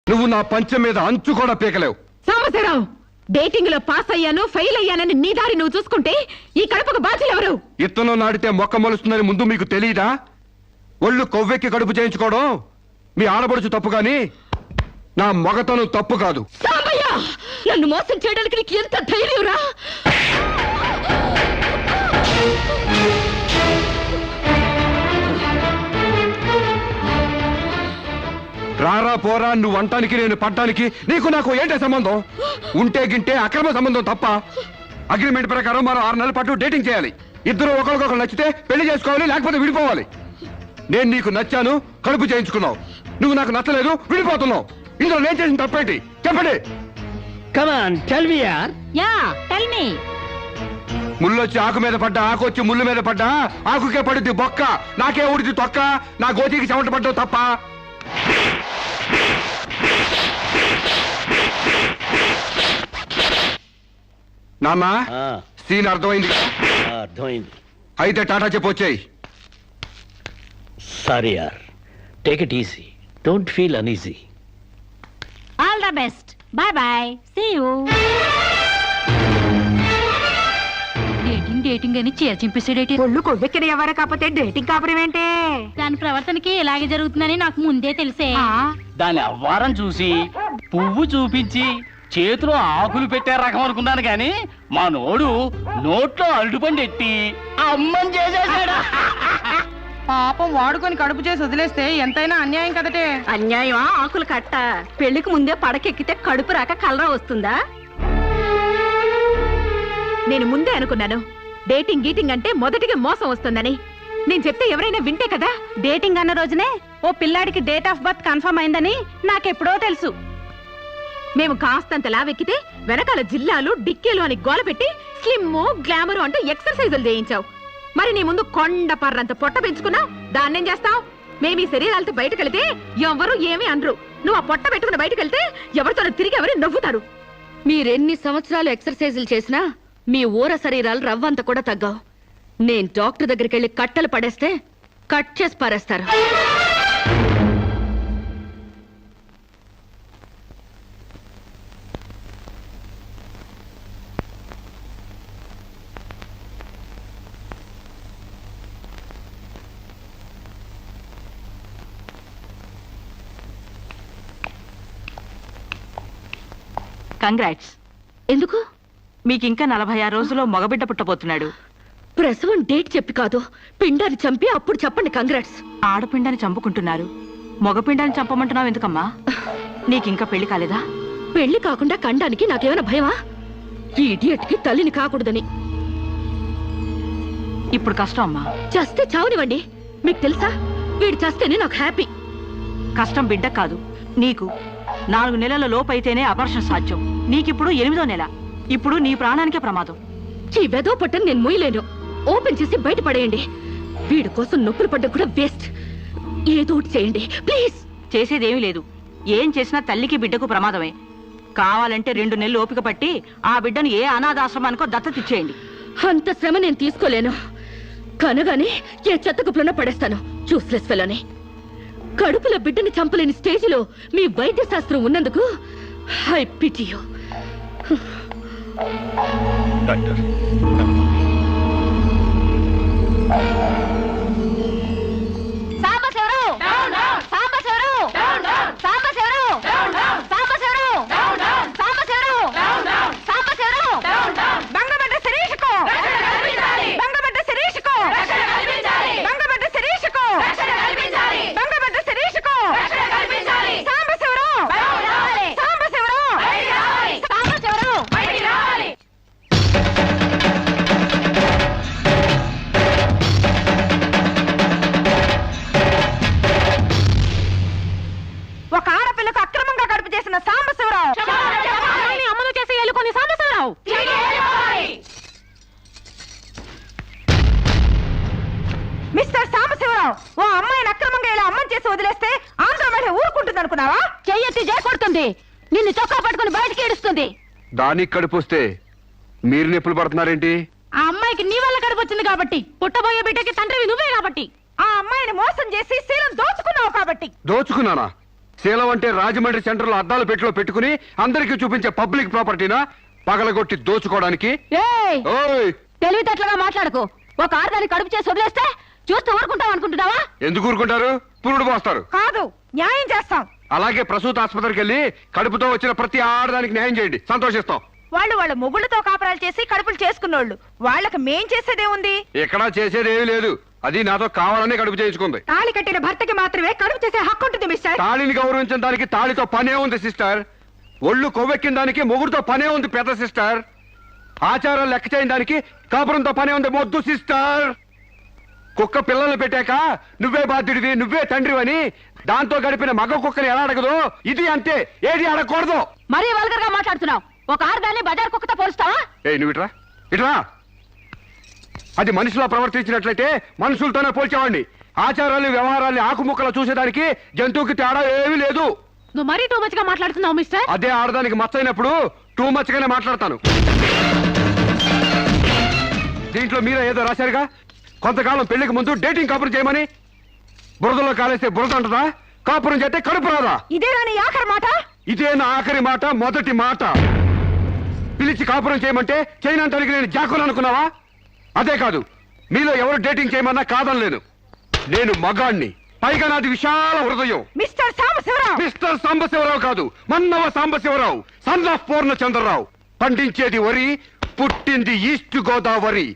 నువ్వు నా పంచం మీద అంచు కూడా పీకలేవు. సాంబశివరావు, డేటింగ్ లో పాస్ అయ్యాను ఫెయిల్ అయ్యానని నీ దారి నువ్వు చూసుకుంటే ఈ కడుపుకు బాధ్యులు ఎవరు? ఇత్తనం నాడితే మొక్క మొలుస్తుందని ముందు మీకు తెలియదా? ఒళ్ళు కొవ్వెక్కి కడుపు చేయించుకోవడం మీ ఆడబడుచు తప్పు గాని నా మగతనం తప్పు కాదు. సాంబయ్య, నన్ను మోసం చేయడానికి నీకు ఎంత ధైర్యం రా? రారా పోరా నువ్వు అంటానికి నేను పడ్డానికి నీకు నాకు ఏంటే సంబంధం? ఉంటే గింటే అక్రమ సంబంధం తప్ప. అగ్రిమెంట్ ప్రకారం మరో 6 నెలల పాటు డేటింగ్ చేయాలి. ఇద్దరు ఒకరికొకరు నచ్చితే పెళ్లి చేసుకోవాలి, లేకపోతే విడిపోవాలి. నేను నీకు నచ్చాను, కడుపు చేయించుకున్నావు. నువ్వు నాకు నచ్చలేదు, విడిపోతున్నావు. ఇందులో నేను చేసిన తప్పేంటి చెప్పండి. Come on, tell me, yaar. Yeah, tell me. ముళ్ళొచ్చి ఆకు మీద పడ్డా, ఆకు వచ్చి ముళ్ళు మీద పడ్డా, ఆకుకే పడుద్ది బొక్క, నాకే ఊడిది తొక్క. నా గోతికి చెమట పడ్డావు తప్ప. నాన్న, సీన్ అర్థమైంది? అర్థమైంది. అయితే టాటా చెప్పు వచ్చేయి. సారీ యార్, take it easy, don't feel uneasy. All the best, bye bye, see you. Dating అని చీర చింపేసేడేటి. ఒళ్ళు కొవ్వెక్కిన ఎవరు కాకపోతే డేటింగ్ కాపురం ఏంటే? దాని ప్రవర్తనకి ఇలాగే జరుగుతుందని నాకు ముందే తెలిసే. దాని అవ్వారం చూసి పువ్వు చూపించి చేతిలో ఆకులు పెట్టే రకం అనుకున్నాను గాని మా నోడు నోట్లో అరటిపండు ఎట్టి అమ్మని చేసేసాడు. పాపం వాడుకొని కడుపు చేసి వదిలేస్తే ఎంతైనా అన్యాయం కదటే. అన్యాయమా? ఆకులు కట్ట. పెళ్లికి ముందే పడకెక్కితే కడుపు రాక కలరా వస్తుందా? నేను ముందే అనుకున్నాను డేటింగ్ గీటింగ్ అంటే మొదటిగా మోసం వస్తుందని. నేను చెప్తే ఎవరైనా వింటే కదా. డేటింగ్ అన్న రోజునే ఓ పిల్లాడికి డేట్ ఆఫ్ బర్త్ కన్ఫర్మ్ అయిందని నాకెప్పుడో తెలుసు. మేము కాస్తంత లావెక్కితే వెనకాల జిల్లాలు డిక్కీలు అని గోల పెట్టి స్లిమ్ గ్లామర్ అంటూ ఎక్సర్సైజులు చేయించావు. మరి నీ ముందు కొండ పర్రంత పొట్ట పెంచుకున్నావు. దాన్నేం చేస్తావు? మేము ఈ శరీరాలతో బయటకెళ్తే ఎవరు ఏమీ అనరు. నువ్వు ఆ పొట్ట పెట్టుకుని బయటకెళ్తే ఎవరితో తిరిగి ఎవరు నవ్వుతారు. మీరెన్ని సంవత్సరాలు ఎక్సర్సైజులు చేసినా మీ ఊర శరీరాలు రవ్వంత కూడా తగ్గావు. నేను డాక్టర్ దగ్గరికి వెళ్ళి కట్టలు పడేస్తే కట్ చేసి పారేస్తారు. కంగ్రాట్స్. ఎందుకు? మీకింకా 46 రోజుల్లో మగబిడ్డ పుట్టబోతున్నాడు. ప్రసవం డేట్ చెప్పి కాదు, పిండాన్ని చంపి అప్పుడు చెప్పండి కంగ్రాట్స్. ఆడపిండాన్ని చంపుకుంటున్నారు, మగపిండాన్ని చంపమంటున్నావు ఎందుకమ్మా? నీకింకా పెళ్లి కాలేదా? పెళ్లి కాకుండా కండానికి నాకేమైనా భయమా? ఈ ఇడియట్ కి తల్లిని కాకూడదని. ఇప్పుడు కష్టం అమ్మా. చస్తే చావునివ్వండి. మీకు తెలుసా, వీడు చస్తేనే నాకు హ్యాపీ. కష్టం బిడ్డ కాదు నీకు. 4 నెలల లోపు అయితేనే అపర్షన్ సాధ్యం. నీకిప్పుడు 8వ నెల. ఇప్పుడు నీ ప్రాణానికే ప్రమాదం. ఈ వెదో పట్టని నేను మొయ్యలేను. ఓపెన్ చేసి బయట పడేయండి. వీడి కోసం నొప్పులు పడ్డం కూడా వేస్ట్. ఏదో ఒకటి చేయండి ప్లీజ్. చేసేదేమీ లేదు. ఏం చేసినా తల్లికి బిడ్డకు ప్రమాదమే. కావాలంటే 2 నెలలు ఓపిక పట్టి ఆ బిడ్డను ఏ అనాథాశ్రమానికో దత్తతిచ్చేయండి. అంత శ్రమ నేను తీసుకోలేను. కనగానే ఏ చెత్త కుప్పలోనో పడేస్తాను. చూస్లెస్ ఫెలోని. కడుపులో బిడ్డని చంపలేని స్టేజిలో మీ వైద్య శాస్త్రం ఉన్నందుకు I pity you. Doctor, mister Sambasivarao, ఓ అమ్మాయిని అక్రమంగా ఇలా అమ్మని చేసి వదిలేస్తే ఆంధ్ర మహిళ ఊరుకుంటుంది అనుకున్నావా? చెయ్యెత్తి కొడుతుంది, నిన్ను చొక్కా పట్టుకుని బయటికి ఏడుస్తుంది. దానికి కడుపు వస్తే మీరు నొప్పులు పడుతున్నారేంటి? ఆ అమ్మాయికి నీ వల్ల కడుపు వచ్చింది కాబట్టి, పుట్టబోయే బిడ్డకి తండ్రివి నువ్వే కాబట్టి. ఆ అమ్మాయిని మోసం చేసి శీలం దోచుకున్నావు కాబట్టి. దోచుకున్నానా? శీలం అంటే రాజమండ్రి సెంటర్ లో అద్దాల పెట్టిలో పెట్టుకుని అందరికీ చూపించే పబ్లిక్ ప్రాపర్టీనా పగలగొట్టి దోచుకోవడానికి? ఏయ్ ఓయ్ తెలివితేటలుగా మాట్లాడకు. ఒక ఆడదాన్ని కడుపు చేసి వదిలేస్తే చూస్తూ ఊరుకుంటాం అనుకుంటున్నావా? ఎందుకు ఊరుకుంటారు? పురుడు పోస్తారు. కాదు, న్యాయం చేస్తాం. అలాగే ప్రసూత ఆసుపత్రికి వెళ్ళి కడుపుతో వచ్చిన ప్రతి ఆడదానికి న్యాయం చేయండి, సంతోషిస్తాం. వాళ్ళు వాళ్ళ మొగుళ్ళతో కాపురాలు చేసి కడుపులు చేసుకున్నోళ్ళు, వాళ్ళకి మేం చేసేదే ఉంది. ఎక్కడా చేసేది ఏమీ లేదు. అది నాతో కావాలనే కడుపు చేయించుకుంది. తాళి కట్టిన భర్తకి మాత్రమే కడుపు చేసే హక్కు ఉంటుంది మిస్టర్. తాళిని గౌరవించిన దానికి తాళితో పనే ఉంది సిస్టర్. ఒళ్ళు కొవ్వెక్కిన దానికి మొగుడుతో పనే ఉంది పెద్ద సిస్టర్. ఆచారాలు లెక్క చేయని దానికి కాపురంతో పనే ఉంది మొద్దు సిస్టర్. కుక్క పిల్లలు పెట్టాక నువ్వే బాధ్యుడివి, నువ్వే తండ్రివని దాంతో గడిపిన మగ కుక్కని ఎలా అడగదు, ఇది అంతే, ఏది అడగకూడదు. మరీ వల్గర్ గా మాట్లాడుతున్నావు. ఒక ఆడదాన్ని బజార్ కుక్కతో పోలుస్తావా? నువ్వు ఇట్రా ఇట్రా. అది మనిషిలా ప్రవర్తించినట్లయితే మనుషులతోనే పోల్చేవాడిని. ఆచారాలు వ్యవహారాలు ఆకుముక్కలు చూసేదానికి జంతువుకి తేడా ఏమీ లేదు. నువ్వు మరీ టూ మచ్ గా మాట్లాడుతున్నావు మిస్టర్. అదే ఆడదానికి మచ్చైనప్పుడు టూ మచ్ గానే మాట్లాడతాను. దీంట్లో మీరే ఏదో రాశారుగా, కొంతకాలం పెళ్లికి ముందు డేటింగ్ కాపురం చేయమని. బురదలో కాలేస్తే బురద అంటదా? కాపురం చేస్తే కడుపు రాదా? ఇదే రాని ఆఖరి మాట. ఇదే నా ఆఖరి మాట, మొదటి మాట. పిలిచి కాపురం చేయమంటే చేయనంటానికి నేను జాకులు అనుకున్నావా? అదే కాదు, మీలో ఎవరు డేటింగ్ చేయమన్నా కాదనలేను. నేను మగాణ్ణి, పైగా నాది విశాల హృదయం. మిస్టర్ సాంబశివరావు. మిస్టర్ సాంబశివరావు కాదు, మన్నవ సాంబశివరావు, సన్ ఆఫ్ పూర్ణచంద్రరావు. పండించేది వరి, పుట్టింది ఈస్ట్ గోదావరి.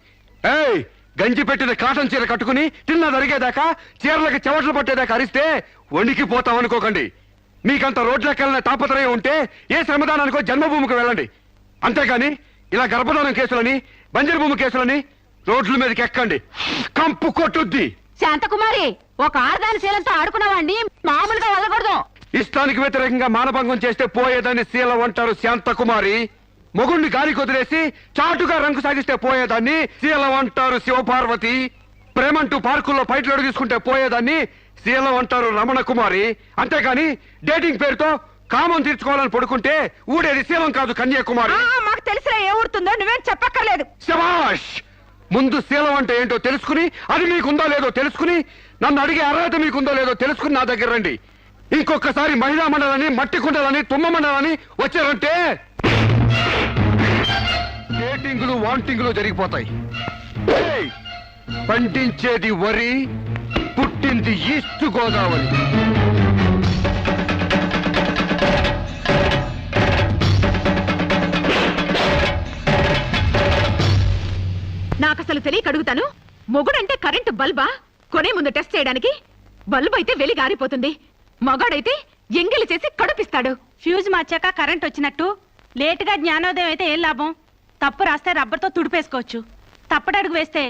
ఏయ్, గంజి పెట్టిన కాటన్ చీర కట్టుకుని తిన్నది అరిగేదాకా, చీరలకు చెవట్లు పట్టేదాకా అరిస్తే వణికిపోతాం అనుకోకండి. మీకంత రోడ్లెక్కాలనే తాపత్రయం ఉంటే ఏ శ్రమదానానికో జన్మభూమికి వెళ్ళండి. అంతేగాని ఇలా గర్భధానం కేసులని, బంజరు భూమి కేసులని రోడ్ల మీదకి ఎక్కండి, కంపు కొట్టుద్ది. శాంతకుమారి, ఒక ఆడదాని శీలంతో ఆడుకున్నావాడిని మామూలుగా వదలకూడదు. ఇష్టానికి వ్యతిరేకంగా మానభంగం చేస్తే పోయేదాన్ని శీలం అంటారు శాంతకుమారి. మొగుణ్ణి గాలికి వదిలేసి చాటుగా రంగు సాగిస్తే పోయేదాన్ని శీలం అంటారు శివపార్వతి. ప్రేమంటూ పార్కుల్లో పైట్లోడు తీసుకుంటే పోయేదాన్ని శీలం అంటారు రమణ కుమారి. అంతేగాని డేటింగ్ పేరుతో కామం తీర్చుకోవాలని పడుకుంటే ఊడేది శీలం కాదు కన్యాకుమారి. మాకు తెలిసిన ఏ ఊరుతుందో నువ్వేం చెప్పక్కర్లేదు. శభాష్! ముందు శీలం అంటే ఏంటో తెలుసుకుని, అది మీకుందో లేదో తెలుసుకుని, నన్ను అడిగే అర్హత మీకుందో లేదో తెలుసుకుని నా దగ్గర రండి. ఇంకొకసారి మహిళా మండలని, మట్టి కుండలని, తుమ్మ మండలని వచ్చారంటే డేటింగులు వాంటింగులు జరిగిపోతాయి. ఏయ్! పండించేది వరి, పుట్టింది ఈస్ట్ గోదావరి. నాకు అసలు తెలియక అడుగుతాను, మొగుడంటే కరెంటు బల్బా? కొనే ముందు టెస్ట్ చేయడానికి. బల్బు అయితే వెలి గారిపోతుంది, మగాడైతే ఎంగిలి చేసి కడుపిస్తాడు. ఫ్యూజ్ మార్చాక కరెంట్ వచ్చినట్టు లేటుగా జ్ఞానోదయం అయితే ఏం లాభం? తప్పు రాస్తే రబ్బర్తో తుడిపేసుకోవచ్చు, తప్పటడుగు వేస్తే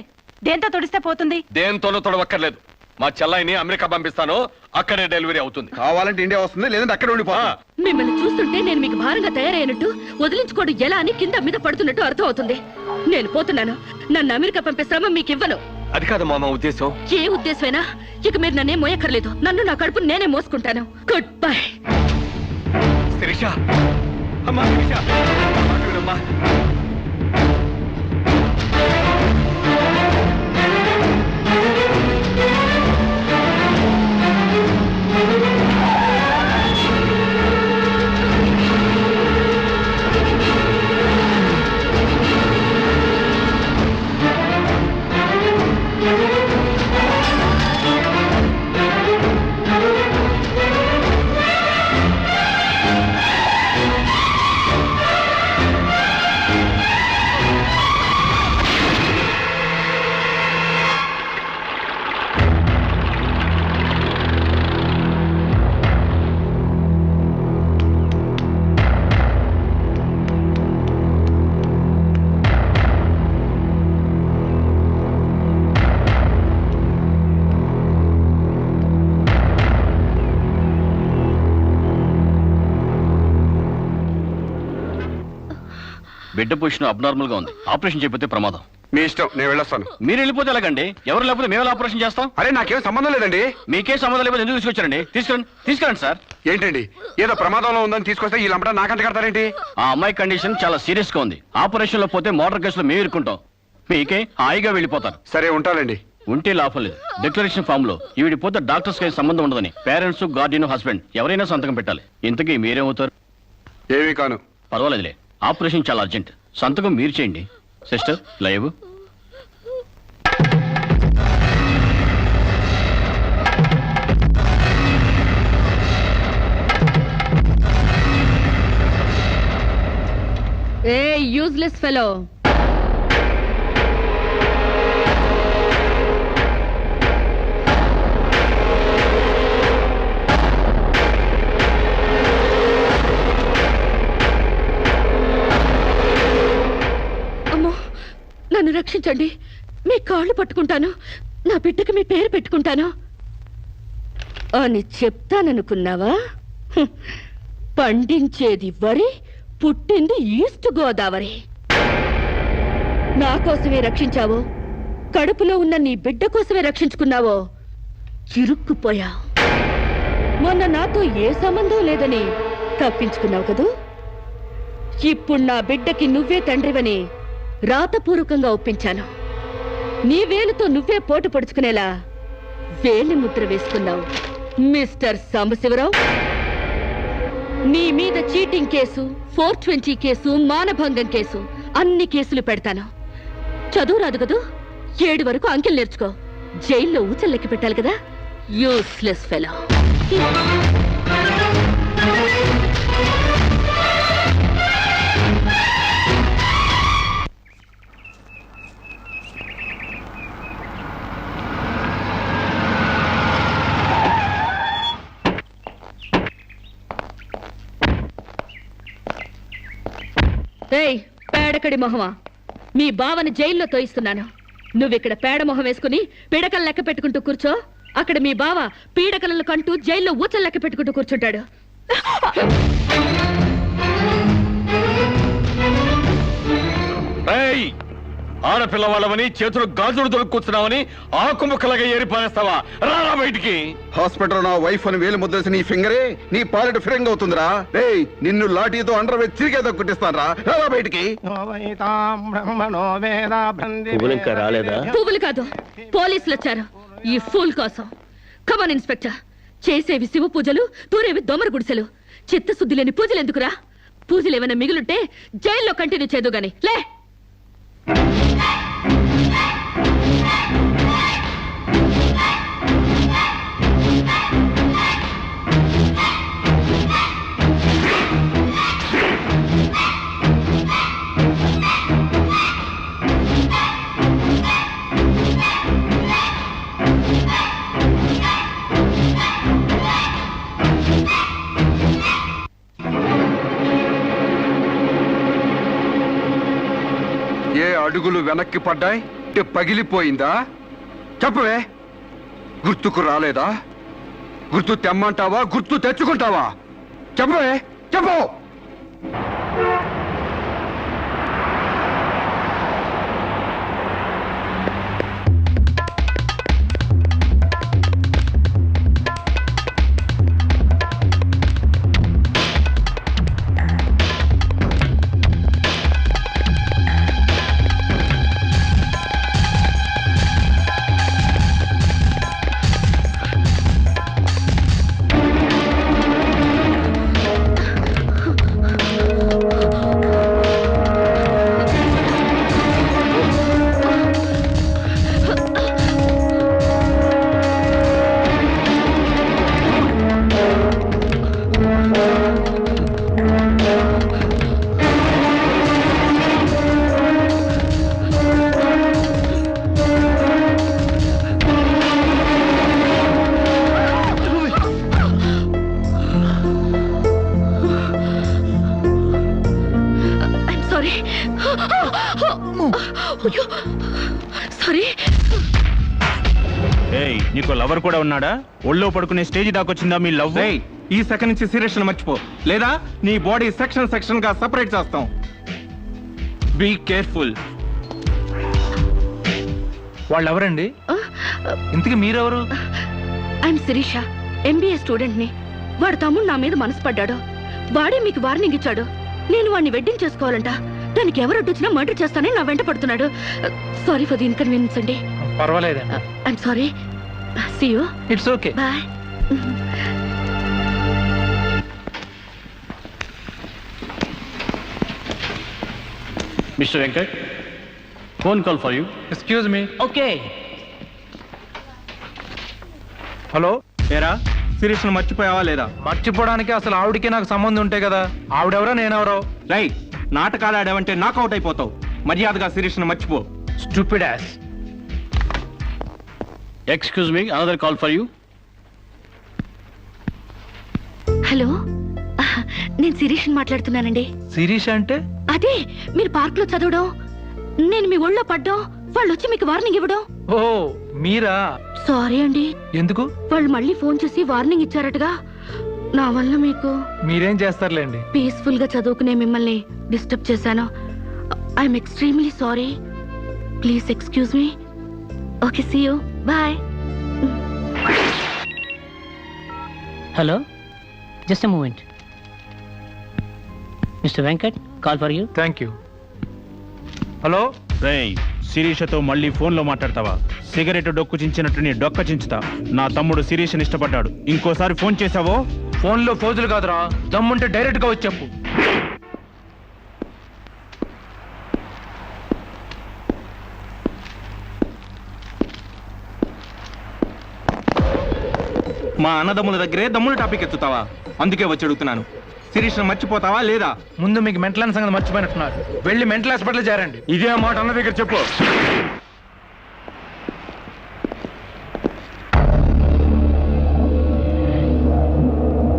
దేంతో తుడిస్తే పోతుంది? దేంతోనూ తొడవక్కర్లేదు. మా చెల్లాయిని అమెరికా పంపిస్తాను, అక్కడే డెలివరీ అవుతుంది. కావాలంటే ఇండియా వస్తుంది, లేదంటే అక్కడ ఉండిపోతా. మిమ్మల్ని చూస్తుంటే నేను మీకు భారంగా తయారైనట్టు, వదిలించుకోవడం ఎలా అని కింద మీద పడుతున్నట్టు అర్థం అవుతుంది. నేను పోతున్నాను. నన్ను అమెరికా పంపే శ్రమ మీకు ఇవ్వను. అది కాదు మామ ఉద్దేశం. ఏ ఉద్దేశమైనా ఇక మీరు నన్నే మోయక్కర్లేదు. నన్ను నా కడుపు నేనే మోసుకుంటాను. Good bye. శిరీష, అమ్మా శిరీష, మాట వినమ్మా. బిడ్డ పొజిషన్ అబ్నార్మల్ గా ఉంది. ఆపరేషన్ చేయకపోతే ప్రమాదం. మీ ఇష్టం, నేను వెళ్ళొస్తాను. మీరు వెళ్ళిపోతే ఎలాగండి? ఎవరు లేకపోతే మేము ఆపరేషన్ చేస్తాం. అరే నాకేం సంబంధం లేదండి. మీకే సంబంధం లేకపోతే ఎందుకు తీసుకొచ్చారండి? తీసుకురండి సార్. ఏంటండి, ఏదో ప్రమాదంలో ఉందని తీసుకొస్తే ఈ లంపట నాకంట కడతారేంటి? ఆ అమ్మాయి కండిషన్ చాలా సీరియస్ గా ఉంది. ఆపరేషన్ లో పోతే మోటార్ కేసులో మేము ఇరుక్కుంటాం. మీకే హాయిగా వెళ్ళిపోతారు. సరే ఉంటానండి. ఉంటే లాభం లేదు. డిక్లరేషన్ ఫామ్ లో ఈవిడి పోతే డాక్టర్స్ కి సంబంధం ఉండదని పేరెంట్స్, గార్డియన్, హస్బెండ్ ఎవరైనా సంతకం పెట్టాలి. ఇంతకీ మీరేమవుతారు? ఏమీ కాను. పర్వాలేదులే, ఆపరేషన్ చాలా అర్జెంట్. సంతకం మీరు చేయండి. Sister live. ఏ యూజ్లెస్ ఫెలో, అమ్మో నన్ను రక్షించండి. మీ కాళ్ళు పట్టుకుంటాను, నా బిడ్డకి మీ పేరు పెట్టుకుంటాను అని చెప్తాననుకున్నావా? హ్మ్. పండించేది వరి, పుట్టింది ఈస్ట్ గోదావరి. నా కోసమే రక్షించావో, కడుపులో ఉన్న నీ బిడ్డ కోసమే రక్షించుకున్నావో చిరుక్కుపోయా. మొన్న నాతో ఏ సంబంధం లేదని తప్పించుకున్నావు కదూ. ఇప్పుడు నా బిడ్డకి నువ్వే తండ్రివని రాతపూర్వకంగా ఒప్పించాను. నీ వేలుతో నువ్వే పోటు పొడుచుకునేలా వేలి ముద్ర వేసుకున్నావు మిస్టర్ సాంబశివరావు. నీ మీద చీటింగ్ కేసు, 420 కేసు, మానభంగం కేసు, అన్ని కేసులు పెడతాను. చదువు రాదు కదూ, 7 వరకు అంకెలు నేర్చుకో. జైల్లో ఊచల్లెక్కి పెట్టాలి కదా. Useless fellow. ఏయ్ పేడకడి మొహమా, మీ బావని జైల్లో తోయిస్తున్నాను. నువ్విక్కడ పేడ మొహం వేసుకుని పీడకలు లెక్క పెట్టుకుంటూ కూర్చో. అక్కడ మీ బావ పీడకలను కంటూ జైల్లో ఊచలు లెక్క పెట్టుకుంటూ కూర్చుంటాడు. ఏయ్, ఆడపిల్ల వాళ్ళమని చేతులు గాజులు దొరుకుతున్నావని ఆకుముక్కలుగా ఏరి పారేస్తావా? రారా బయటికి. హాస్పిటల్ నా వైఫ్ అని వేలు ముద్రేసి నీ ఫింగరే నీ పాలెట్ ఫిరంగ్ అవుతుందిరా. ఏయ్, నిన్ను లాఠీతో అండర్ వేసి తిరిగేదో కుట్టిస్తానరా. రారా బయటికి. పువ్వులు ఇంకా రాలేదా? పువ్వులు కాదు, పోలీసులు వచ్చారు ఈ ఫూల్ కోసం. Come on inspector. చేసేవి శివ పూజలు, తూరేవి దొమర గుడిసెలు. చిత్తశుద్ధి లేని పూజలు ఎందుకురా? పూజలు ఏమైనా మిగులుంటే జైల్లో కంటిన్యూ చేదు గాని లే. ఏ అడుగులు వెనక్కి పడ్డాయి? పగిలిపోయిందా? చెప్పవే. గుర్తుకు రాలేదా? గుర్తు తెమ్మంటావా, గుర్తు తెచ్చుకుంటావా? చెప్పవే, చెప్పు. సారీ. ఏయ్, నీకు లవర్ కూడా ఉన్నాడా? ఒళ్ళో పడుకునే స్టేజ్ దాకొచ్చిందా మీ లవ్? ఈ సెకండ్ నుంచి సీరియస్ మర్చిపో, లేదా నీ బాడీ సెక్షన్ గా సెపరేట్ చేస్తాం. Be careful. వాళ్ళు ఎవరండి? ఇంతకీ మీరెవరు? ఐఎమ్ శిరీష, MBA స్టూడెంట్ ని. వాడు తమ్ముడు నా మీద మనసు పడ్డాడు. వాడే మీకు వార్నింగ్ ఇచ్చాడు. నేను వాడిని వెడ్డింగ్ చేసుకోవాలంట. దానికి ఎవరు అడ్డొచ్చినా మర్డర్ చేస్తానని నా వెంట పడుతున్నాడు. సారీ ఫర్ ది ఇన్కన్వీనియన్స్ అండి. పర్వాలేదండి. I'm sorry. See you. It's okay. Bye. Mister Venkat, phone call for you. Excuse me. Okay. Hello, ఏరా శిరీష్ను మర్చిపోయావా లేదా? మర్చిపోవడానికి అసలు ఆవిడకి నాకు సంబంధం ఉంటే కదా. ఆవిడెవరో నేనెవరో. రై, నాటకాలు ఆడావంటే నాకౌట్ అయిపోతావు. మర్యాదగా శిరీష్ను మర్చిపో. Stupid ass. Excuse me, another call for you. Hello, నేను శిరీష్ మాట్లాడుతున్నానండి. శిరీష్ అంటే? అదే మీరు పార్క్ లో చదవడం, నేను మీ ఒళ్ళో పడ్డం, వాళ్ళు వచ్చి మీకు వార్నింగ్ ఇవ్వడం. ఓ మీరా? సారీ అండి. ఎందుకు? వాళ్ళు మళ్ళీ ఫోన్ చేసి వార్నింగ్ ఇచ్చారటగా. నా వల్ల మీకు. మీరేం చేస్తారులేండి. పీస్ఫుల్ గా చదువుకునే మిమ్మల్ని డిస్టర్బ్ చేశాను. I'm extremely sorry. Please excuse me. Okay, see you. Bye. Hello, just a moment. Mister Venkat, call for you. Thank you. Hello. రేయ్, శిరీషతో మళ్ళీ ఫోన్లో మాట్లాడతావా? సిగరెట్ డొక్కు చించినట్టు నీ డొక్క చించుతా. నా తమ్ముడు శిరీష్ని ఇష్టపడ్డాడు. ఇంకోసారి ఫోన్ చేసావో ఫోన్లో ఫోజులు కాదురా, దమ్ముంటే డైరెక్ట్ గా వచ్చి చెప్పు. మా అన్నదమ్ముల దగ్గరే దమ్ముల టాపిక్ ఎత్తుతావా? అందుకే వచ్చి అడుగుతున్నాను, శిరీష్ను మర్చిపోతావా లేదా? ముందు మీకు మెంటల్ అన్న సంగతి మర్చిపోయినట్టున్నారు. వెళ్ళి మెంటల్ హాస్పిటల్ చేరండి. ఇదే మాట అన్న దగ్గర చెప్పు.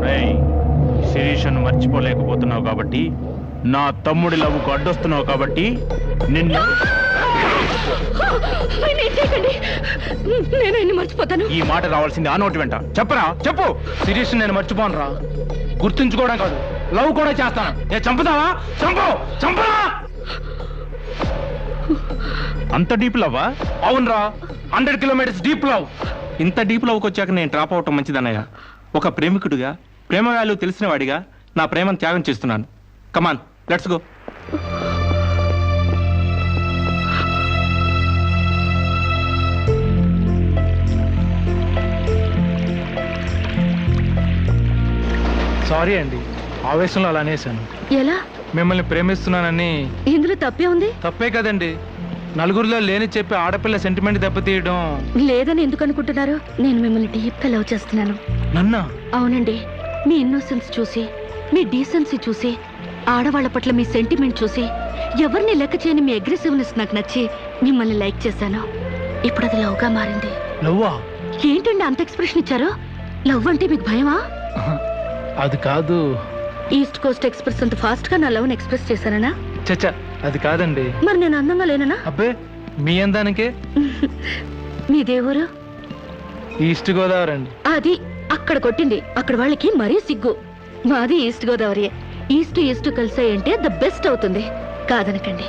రేయ్, శిరీషను మర్చిపోలేకపోతున్నావు కాబట్టి, నా తమ్ముడి లవ్వుకు అడ్డొస్తున్నావు కాబట్టి నిన్ను. నేను ఆయన్ని మర్చిపోతాను. ఈ మాట రావాల్సింది ఆ నోటి వెంట. చెప్పరా, చెప్పు. శిరీష్ నేను మర్చిపోను రా. గుర్తుంచుకోవడం కాదు, లవ్ కూడా చేస్తాను. ఏ చంపుతావా? చంపు, చంపరా. అంత డీప్ లవ్వా? అవునరా, 100 కిలోమీటర్స్ డీప్ లవ్. ఇంత డీప్ లవ్కి వచ్చాక నేను డ్రాప్ అవటం మంచిదన్నయ్య. ఒక ప్రేమికుడిగా, ప్రేమ వాల్యూ తెలిసిన వాడిగా నా ప్రేమను త్యాగం చేస్తున్నాను. కమాన్, లెట్స్ గో. సారీ అండి, ఆవేశంలో అలా అనేసాను. ఎలా? మిమ్మల్ని ప్రేమిస్తున్నానని. ఇందులో తప్పే ఉంది? తప్పే కదండి. నలుగురిలో లేని చెప్పి ఆడపిల్ల సెంటిమెంట్ దెబ్బతీయడం. లేదని ఎందుకు అనుకుంటున్నారు? నేను మిమ్మల్ని డీప్ గా లవ్ చేస్తున్నాను. నన్నా? అవునండి. మీ ఇన్నోసెన్స్ చూసి, మీ డీసెన్సీ చూసి, ఆడవాళ్ల పట్ల మీ సెంటిమెంట్ చూసి, ఎవరిని లెక్క చేయని మీ అగ్రెసివ్నెస్ నాకు నచ్చి మిమ్మల్ని లైక్ చేశాను. ఇప్పుడు అది లవ్ గా మారింది. లవ్వా? ఏంటండి అంత ఎక్స్ప్రెషన్ ఇచ్చారు? లవ్ అంటే మీకు భయమా? అది కాదు. ఈస్ట్ కోస్ట్ ఎక్స్ప్రెస్ అంత ఫాస్ట్ గా నా లవ్ ని ఎక్స్ప్రెస్ చేశానా? చచ్చా, అది కాదండి. మరి నేను అందంగా లేనా? అబ్బే, మీ అందానికే. మీ దేవురు? ఈస్ట్ గోదావరి అండి. అది అక్కడ కొట్టింది. అక్కడ వాళ్ళకి మరీ సిగ్గు. మాది ఈస్ట్ గోదావరి. ఈస్ట్ ఈస్ట్ కలిసాయంటే ద బెస్ట్ అవుతుంది. కాదనకండి.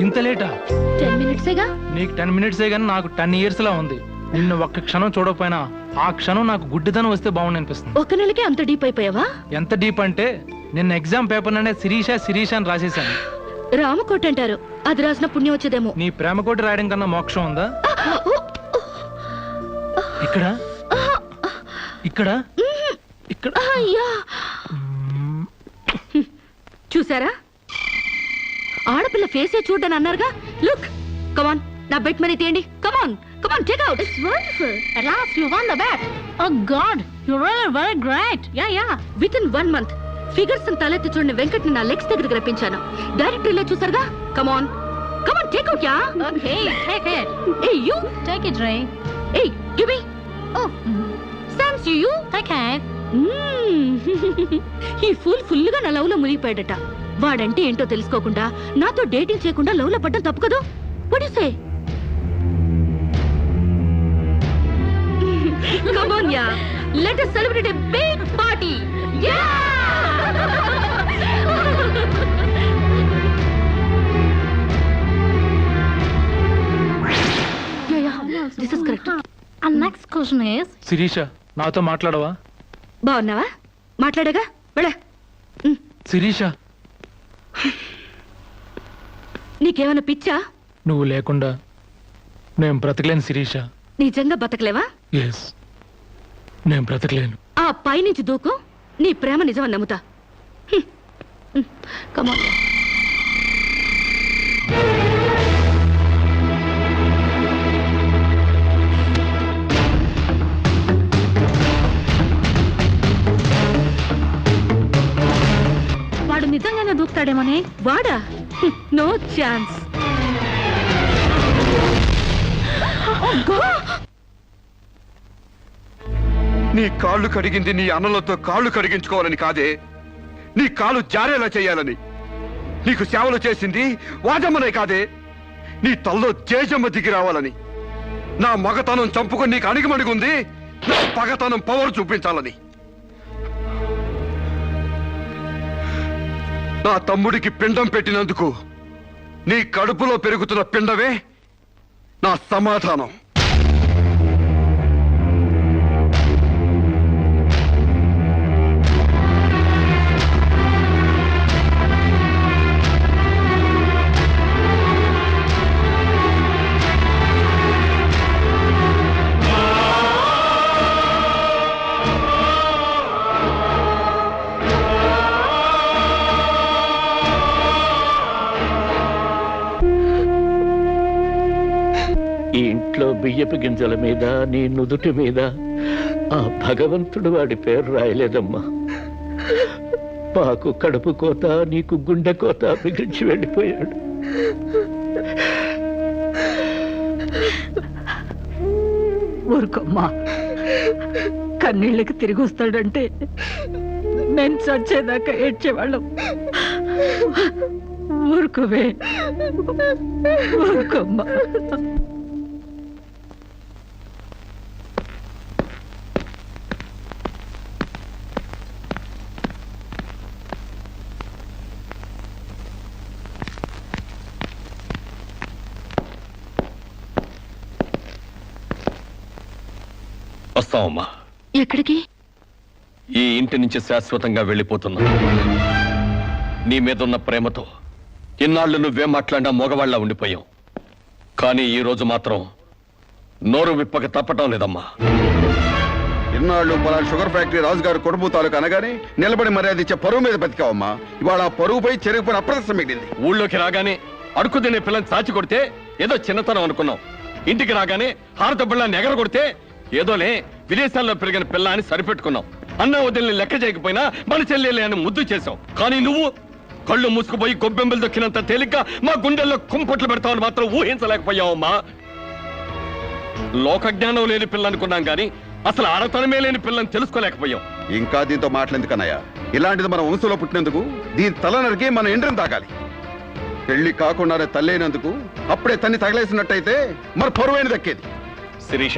ఇంత లేటా? 10 మినిట్సేగా. నీకు 10 మినిట్సే గానీ నాకు 10 ఇయర్స్ లా ఉంది. నిన్ను ఒక్క క్షణం చూడకపోయినా ఆ క్షణం నాకు గుడ్డిదనం వస్తే బాగుంది అనిపిస్తుంది. ఒక నెలకే అంత డీప్ అయిపోయావా? ఎంత డీప్ అంటే నిన్న ఎగ్జామ్ పేపర్ ననే శిరీష శిరీష అని రాసేసాను. రామకోట అంటారు. అది రాసిన పుణ్యం వచ్చేదేమో. నీ ప్రేమ కోటి రాయడం కన్నా మోక్షం ఉందా? ఇక్కడ ఇక్కడ ఇక్కడ. అయ్యా, చూసారా? ఆడపిల్ల ఫేసే చూడని అన్నారుగా. లుక్, కమాన్, నా బెట్ మనీ తీయండి. Come on, come on, take out. It's wonderful. At last you won the bet. Oh God, you're really very great. Yeah. Within 1 month, figures తలెత్తి చూడని వెంకట్ని నా లెగ్స్ దగ్గరికి రప్పించాను. డైరెక్టరీలో చూసారుగా. Come on, come on, take out. Yeah. Okay, take it. Hey, you. Take it, Ray. Hey, give me. Oh, thanks you. Take it. ఈ full గా నా లవ్ లో మునిగిపోయాడట. వాడంటే ఏంటో తెలుసుకోకుండా నాతో డేటింగ్ చేయకుండా లవ్ లో పడ్డం తప్పు కదా? What do you say? Come on, yeah. Let us celebrate a big party. Yeah! conclusion is Sirisha నాతో మాట్లాడవా? బాగున్నావా? మాట్లాడగా వెళ్ళ. శిరీష నీకేమైనా పిచ్చా? నువ్వు లేకుండా నేను బ్రతకలేను శిరీష. నిజంగా బతకలేవా? ఎస్, నేను బ్రతకలేను. ఆ పైనుంచి దూకు, నీ ప్రేమ నిజమని నమ్ముతా. కమాన్. వాడు నిజంగానే దూకుతాడేమోనే. వాడా? No chance. నీ కాళ్ళు కడిగింది నీ అన్నలతో కాళ్ళు కడిగించుకోవాలని కాదే, నీ కాలు జారేలా చేయాలని. నీకు సేవలు చేసింది వాజమ్మనే కాదే, నీ తల్లో జేజమ్మ దిగి రావాలని. నా మగతనం చంపుకొని నీకు అణిగిమణిగుంది నా పగతనం పవర్ చూపించాలని. నా తమ్ముడికి పిండం పెట్టినందుకు నీ కడుపులో పెరుగుతున్న పిండమే నా సమాధానం. ఈ ఇంట్లో బియ్యపు గింజల మీద నీ నుదుటి మీద ఆ భగవంతుడు వాడి పేరు రాయలేదమ్మా. మాకు కడుపు కోత, నీకు గుండె కోత మిగిల్చి వెళ్ళిపోయాడు. ఊరుకోమ్మా, కన్నీళ్ళకి తిరిగి వస్తాడంటే నేను చచ్చేదాకా ఏడ్చేవాళ్ళం. ఊరుకోవే, ఊరుకోమ్మా. వస్తామమ్మా. ఎక్కడికి? ఈ ఇంటి నుంచి శాశ్వతంగా వెళ్ళిపోతున్నా. నీ మీదున్న ప్రేమతో ఇన్నాళ్ళు నువ్వేం మాట్లాడినా మగవాళ్ళ ఉండిపోయాం. కానీ ఈ రోజు మాత్రం నోరు విప్పక తప్పటం లేదమ్మా. ఇన్నాళ్ళు పలానా షుగర్ ఫ్యాక్టరీ రాజుగారు కొడుపు తాలూకు అనగానే నిలబడి మర్యాద ఇచ్చే పరువు మీద బతికావమ్మా. ఇవాళ ఆ పరువుపై చెరుగుపడి అప్రదర్శనం మిగిలింది. ఊళ్ళోకి రాగానే అడుక్కు తినే పిల్లని చాచి కొడితే ఏదో చిన్నతనం అనుకున్నాం. ఇంటికి రాగానే హారతబ్బళ్ళని ఎగర కొడితే ఏదోలే విదేశాల్లో పెరిగిన పిల్ల అని సరిపెట్టుకున్నాం. అన్న వదిలిని లెక్క చేయకపోయినా మన చెల్లెలే అని ముద్దు చేశావు. కానీ నువ్వు కళ్ళు మూసుకుపోయి గొబ్బెంబలు దొక్కినంత తేలిగ్గా మా గుండెల్లో కుంపట్లు పెడతావని మాత్రం ఊహించలేకపోయావమ్మా. లోకజ్ఞానం లేని పిల్ల అనుకున్నాం కానీ అసలు ఆడతనమే లేని పిల్లని తెలుసుకోలేకపోయాం. ఇంకా దీంతో మాట్లాడేందుకన్నయ్య, ఇలాంటిది మన వంశంలో పుట్టినందుకు దీని తల నరికి మన ఎండ్రం తాగాలి. పెళ్లి కాకుండానే తల్లైనందుకు అప్పుడే తన్ని తగలేసినట్టయితే మరి పరువైన దక్కేది. శిరీష,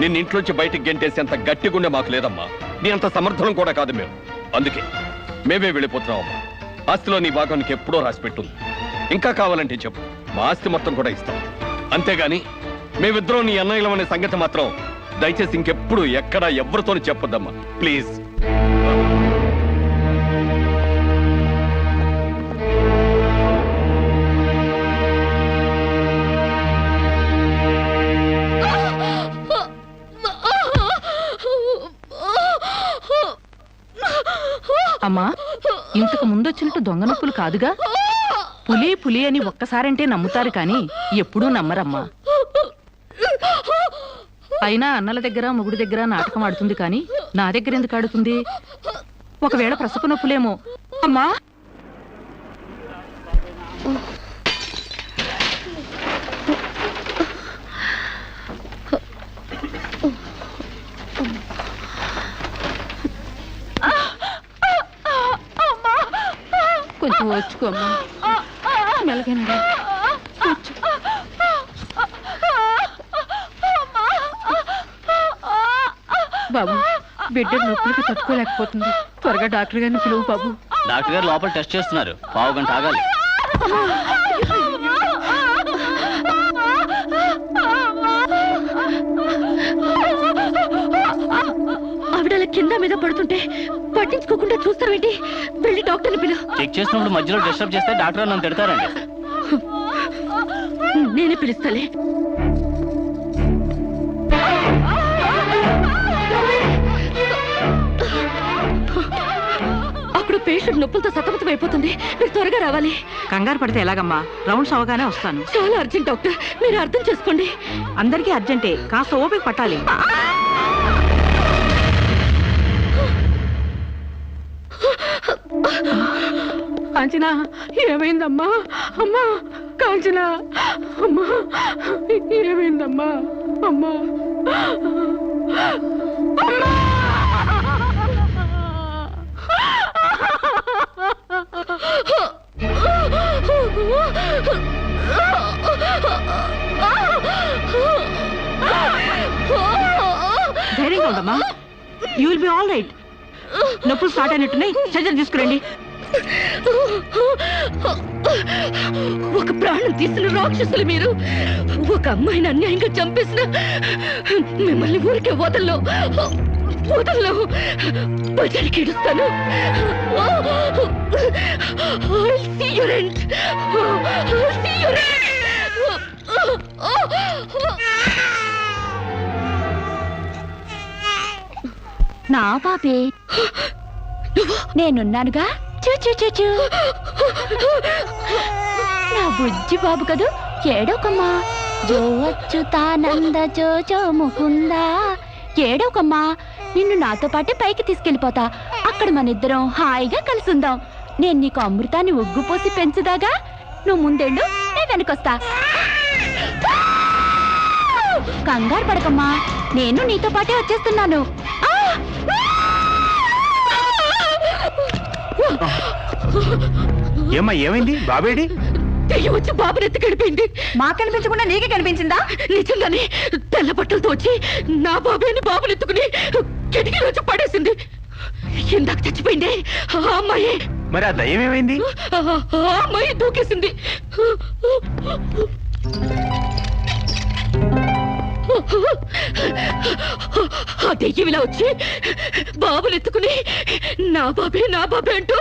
నిన్న ఇంట్లోంచి బయటికి గెంటేసేంత గట్టి గుండె మాకు లేదమ్మా. నీ అంత సమర్థనం కూడా కాదు మేము. అందుకే మేమే వెళ్ళిపోతున్నామమ్మా. ఆస్తిలో నీ భాగం నీకు ఎప్పుడో రాసి పెట్టుంది. ఇంకా కావాలంటే చెప్పు, మా ఆస్తి మొత్తం కూడా ఇస్తాం. అంతేగాని మేమిద్దరం నీ అన్నయ్యలం అనే సంగతి మాత్రం దయచేసి ఇంకెప్పుడు ఎక్కడ ఎవరితోని చెప్పొద్దమ్మా ప్లీజ్. అమ్మా, ఇంతకు ముందొచ్చినట్టు దొంగ నొప్పులు కాదుగా? పులి పులి అని ఒక్కసారంటే నమ్ముతారు కానీ ఎప్పుడూ నమ్మరమ్మా. అయినా అన్నల దగ్గర మొగుడి దగ్గర నాటకం ఆడుతుంది కానీ నా దగ్గర ఎందుకు ఆడుతుంది? ఒకవేళ ప్రసవ నొప్పులేమో. అమ్మా, కొంచెం వచ్చుకోమ్మా. మెలగండి. బాబు, బిడ్డ నొప్పులకి తట్టుకోలేకపోతుంది. త్వరగా డాక్టర్ గారిని పిలువు బాబు. డాక్టర్ గారు లోపల టెస్ట్ చేస్తున్నారు. పావు గంట ఆగాలి. అమ్మా కింద మీద పడుతుంటే పట్టించుకోకుండా చూస్తావేంటి? వెళ్ళి డాక్టర్ని పిలు. చెక్ చేసినప్పుడు మధ్యలో డిస్టర్బ్ చేస్తే డాక్టర్ నన్ను తిడతారండి. నేనే పిలుస్తాలే. అక్కడ పేషెంట్ నొప్పులతో సతమతం అయిపోతుంది. మీరు త్వరగా రావాలి. కంగారు పడితే ఎలాగమ్మా? రౌండ్స్ అవగానే వస్తాను. చాలా అర్జెంట్ డాక్టర్, మీరు అర్థం చేసుకోండి. అందరికీ అర్జెంటే, కాస్త ఓపిక పట్టాలి. కాంచనా, ఏమైందమ్మా? అమ్మా కాంచనా, అమ్మా ఏమైందమ్మా? అమ్మా అమ్మా! ధైర్యంగా ఉండమ్మా. You will be all right. నొప్పులు స్టార్ట్ అయినట్టున్నాయి, సర్జరీ తీసుకురండి. ఒక ప్రాణం తీసిన రాక్షసులు మీరు. ఒక అమ్మాయిని అన్యాయంగా చంపేసిన మిమ్మల్ని ఊరికే వదల్లో బజారికి ఇడుస్తాను. నా పాపే, నేనున్నానుగా. చూ చూ చూ చూ. నా బుజ్జి బాబు కదూ, ఏడోకమ్మా. జో అచ్యుతానంద జో జో ముకుందా. ఏడోకమ్మా, నిన్ను నాతో పాటే పైకి తీసుకెళ్ళిపోతా. అక్కడ మన ఇద్దరం హాయిగా కలిసి ఉందాం. నేను నీకు అమృతాన్ని ఉగ్గుపోసి పెంచుదాగా. నువ్వు ముందెళ్ళు, నేను వెనకొస్తా. కంగారు పడకమ్మా, నేను నీతో పాటే వచ్చేస్తున్నాను. ఏమ్మా, ఏమైంది? బాబేడి? దెయ్యం వచ్చి బాబుని ఎత్తి గడిపోయింది. మాకు కనిపించకుండా నీకే కనిపించిందా? నిజంగానే తెల్ల బట్టలతో వచ్చి నా బాబేని బాబుని ఎత్తుకుని కిటికీలో వచ్చి పడేసింది. ఇందాక చచ్చిపోయింది ఆ అమ్మాయి. మరి ఆ దయ్యం ఏమైంది? ఆ అమ్మాయి దూకేసింది. ఆ దెయ్యం ఇలా వచ్చి బాబుని ఎత్తుకుని నా బాబే అంటూ